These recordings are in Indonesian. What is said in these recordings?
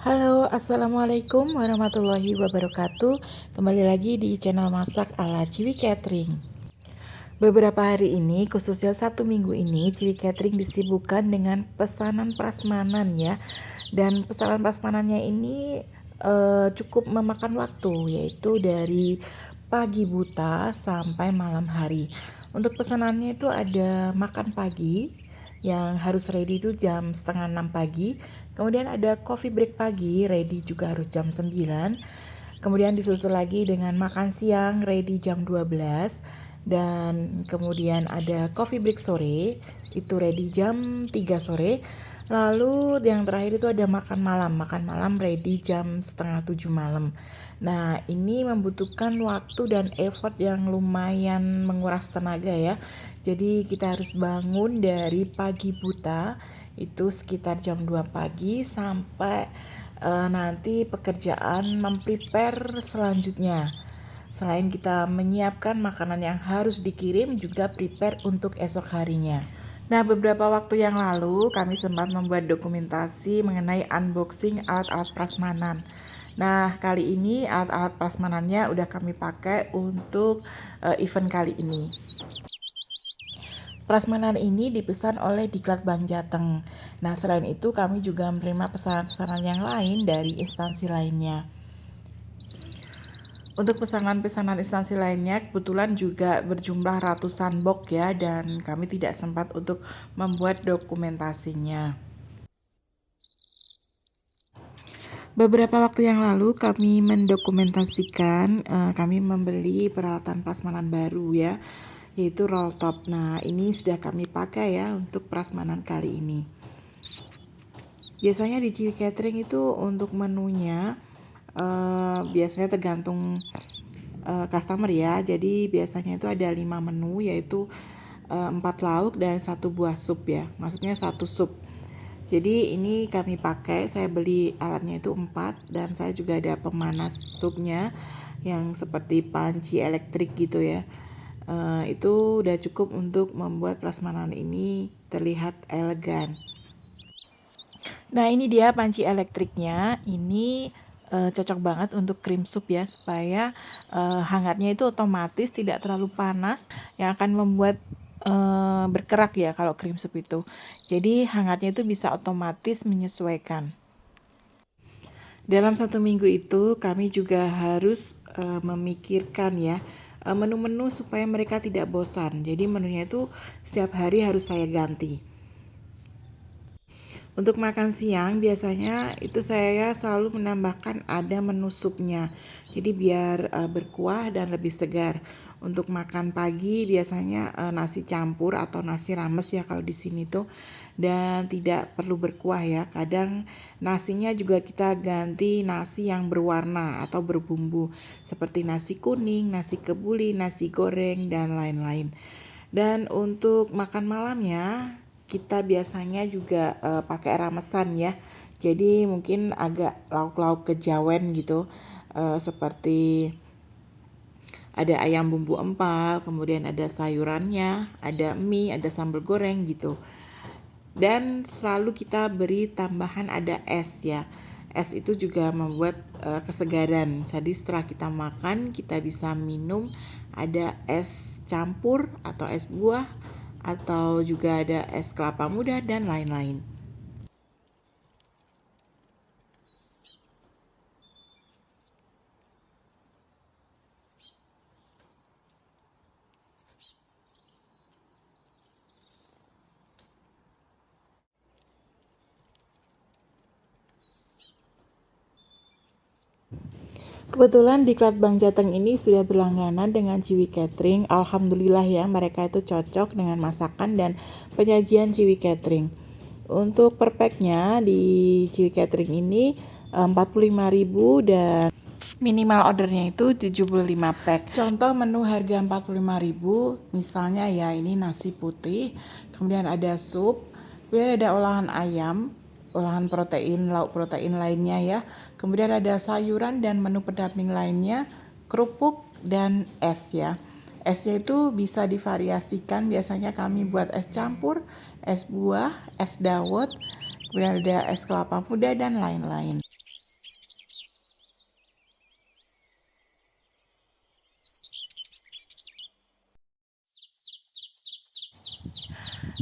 Halo, Assalamualaikum warahmatullahi wabarakatuh. Kembali lagi di channel Masak ala Ciwi Catering. Beberapa hari ini, khususnya 1 minggu ini, Ciwi Catering disibukkan dengan pesanan prasmanan ya. Dan pesanan prasmanannya ini cukup memakan waktu, yaitu dari pagi buta sampai malam hari. Untuk pesanannya itu ada makan pagi yang harus ready itu jam setengah 6 pagi. Kemudian ada coffee break pagi, ready juga harus jam 9. Kemudian disusul lagi dengan makan siang, ready jam 12. Dan kemudian ada coffee break sore, itu ready jam 3 sore. Lalu yang terakhir itu ada makan malam ready jam setengah 7 malam. Nah, ini membutuhkan waktu dan effort yang lumayan menguras tenaga ya. Jadi kita harus bangun dari pagi buta, itu sekitar jam 2 pagi sampai nanti pekerjaan memprepare selanjutnya. Selain kita menyiapkan makanan yang harus dikirim, juga prepare untuk esok harinya. Nah, beberapa waktu yang lalu kami sempat membuat dokumentasi mengenai unboxing alat-alat prasmanan. Nah, kali ini alat-alat prasmanannya udah kami pakai untuk event kali ini. Prasmanan ini dipesan oleh Diklat Bank Jateng. Nah, selain itu kami juga menerima pesanan-pesanan yang lain dari instansi lainnya. Untuk pesanan-pesanan instansi lainnya kebetulan juga berjumlah ratusan box ya, dan kami tidak sempat untuk membuat dokumentasinya. Beberapa waktu yang lalu kami mendokumentasikan, kami membeli peralatan prasmanan baru ya, yaitu roll top. Nah, ini sudah kami pakai ya untuk prasmanan kali ini. Biasanya di Ciwi Catering itu untuk menunya biasanya tergantung customer ya. Jadi biasanya itu ada 5 menu, yaitu 4 lauk dan 1 buah sup ya. Maksudnya 1 sup. Jadi ini kami pakai, saya beli alatnya itu 4, dan saya juga ada pemanas supnya yang seperti panci elektrik gitu ya. Itu udah cukup untuk membuat prasmanan ini terlihat elegan. Nah, ini dia panci elektriknya. Ini cocok banget untuk cream soup ya, supaya hangatnya itu otomatis tidak terlalu panas yang akan membuat berkerak ya kalau cream soup itu. Jadi hangatnya itu bisa otomatis menyesuaikan. Dalam 1 minggu itu kami juga harus memikirkan ya menu-menu supaya mereka tidak bosan. Jadi menunya itu setiap hari harus saya ganti. Untuk makan siang biasanya itu saya selalu menambahkan ada menu supnya. Jadi biar berkuah dan lebih segar. Untuk makan pagi biasanya nasi campur atau nasi rames ya kalau di sini tuh, dan tidak perlu berkuah ya. Kadang nasinya juga kita ganti nasi yang berwarna atau berbumbu seperti nasi kuning, nasi kebuli, nasi goreng dan lain-lain. Dan untuk makan malamnya kita biasanya juga pakai ramesan ya. Jadi mungkin agak lauk-lauk kejawen gitu, seperti ada ayam bumbu empal, kemudian ada sayurannya, ada mie, ada sambal goreng gitu. Dan selalu kita beri tambahan ada es ya. Es itu juga membuat kesegaran. Jadi setelah kita makan kita bisa minum, ada es campur atau es buah, atau juga ada es kelapa muda dan lain-lain. Kebetulan Diklat Bank Jateng ini sudah berlangganan dengan Ciwi Catering. Alhamdulillah ya, mereka itu cocok dengan masakan dan penyajian Ciwi Catering. Untuk per packnya di Ciwi Catering ini 45.000 dan minimal ordernya itu 75 pack. Contoh menu harga 45.000, misalnya ya ini nasi putih, kemudian ada sup, kemudian ada olahan ayam, olahan protein, lauk protein lainnya ya. Kemudian ada sayuran dan menu pendamping lainnya, kerupuk dan es ya. Esnya itu bisa divariasikan, biasanya kami buat es campur, es buah, es dawet, kemudian ada es kelapa muda dan lain-lain.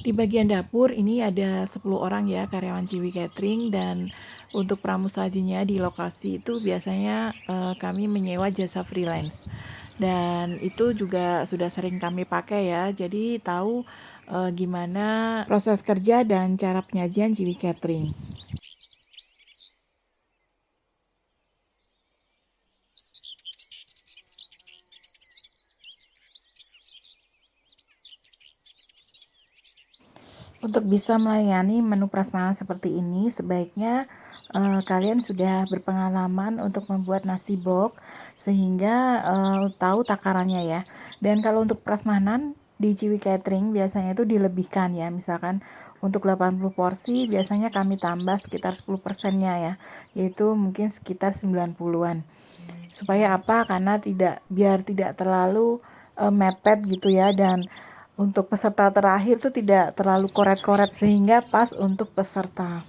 Di bagian dapur ini ada 10 orang ya karyawan Ciwi Catering, dan untuk pramusajinya di lokasi itu biasanya kami menyewa jasa freelance. Dan itu juga sudah sering kami pakai ya. Jadi tahu gimana proses kerja dan cara penyajian Ciwi Catering. Untuk bisa melayani menu prasmanan seperti ini, sebaiknya kalian sudah berpengalaman untuk membuat nasi box sehingga tahu takarannya ya. Dan kalau untuk prasmanan di Ciwi Catering biasanya itu dilebihkan ya. Misalkan untuk 80 porsi biasanya kami tambah sekitar 10%-nya ya, yaitu mungkin sekitar 90-an. Supaya apa? Karena biar tidak terlalu mepet gitu ya, dan untuk peserta terakhir tuh tidak terlalu koret-koret sehingga pas untuk peserta.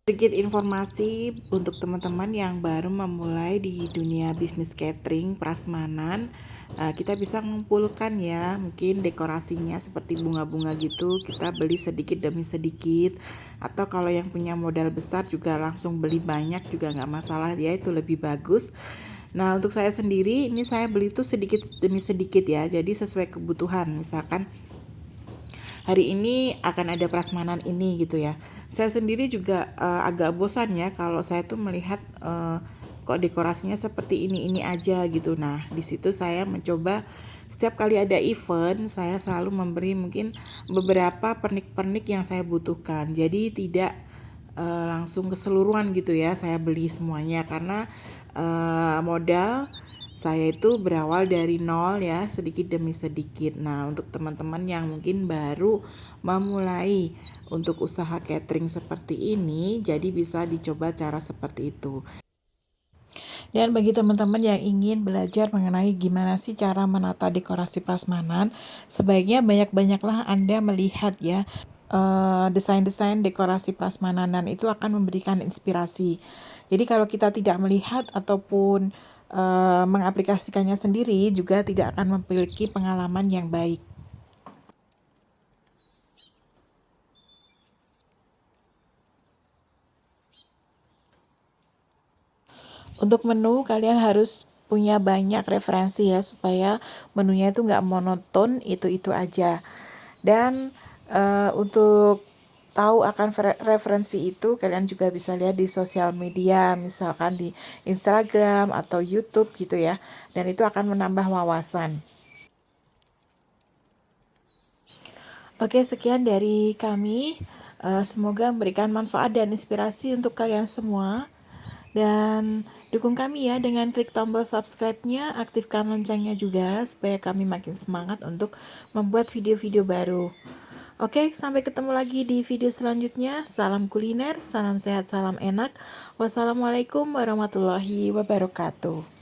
Sedikit informasi untuk teman-teman yang baru memulai di dunia bisnis catering prasmanan, kita bisa mengumpulkan ya, mungkin dekorasinya seperti bunga-bunga gitu, kita beli sedikit demi sedikit, atau kalau yang punya modal besar juga langsung beli banyak juga nggak masalah ya, itu lebih bagus. Nah, untuk saya sendiri ini saya beli itu sedikit demi sedikit ya, jadi sesuai kebutuhan. Misalkan hari ini akan ada prasmanan ini gitu ya. Saya sendiri juga agak bosan ya kalau saya tuh melihat kok dekorasinya seperti ini aja gitu. Nah, di situ saya mencoba setiap kali ada event saya selalu memberi mungkin beberapa pernik-pernik yang saya butuhkan. Jadi tidak langsung keseluruhan gitu ya saya beli semuanya, karena modal saya itu berawal dari nol ya, sedikit demi sedikit. Nah, untuk teman-teman yang mungkin baru memulai untuk usaha catering seperti ini, jadi bisa dicoba cara seperti itu. Dan bagi teman-teman yang ingin belajar mengenai gimana sih cara menata dekorasi prasmanan, sebaiknya banyak-banyaklah Anda melihat ya desain-desain dekorasi prasmanan, dan itu akan memberikan inspirasi. Jadi kalau kita tidak melihat ataupun mengaplikasikannya sendiri, juga tidak akan memiliki pengalaman yang baik. Untuk menu kalian harus punya banyak referensi ya, supaya menunya itu nggak monoton itu aja. Dan untuk tahu akan referensi itu kalian juga bisa lihat di sosial media, misalkan di Instagram atau YouTube gitu ya, dan itu akan menambah wawasan. Oke, sekian dari kami. Semoga memberikan manfaat dan inspirasi untuk kalian semua. Dan dukung kami ya dengan klik tombol subscribe-nya, aktifkan loncengnya juga supaya kami makin semangat untuk membuat video-video baru. Oke, sampai ketemu lagi di video selanjutnya. Salam kuliner, salam sehat, salam enak. Wassalamualaikum warahmatullahi wabarakatuh.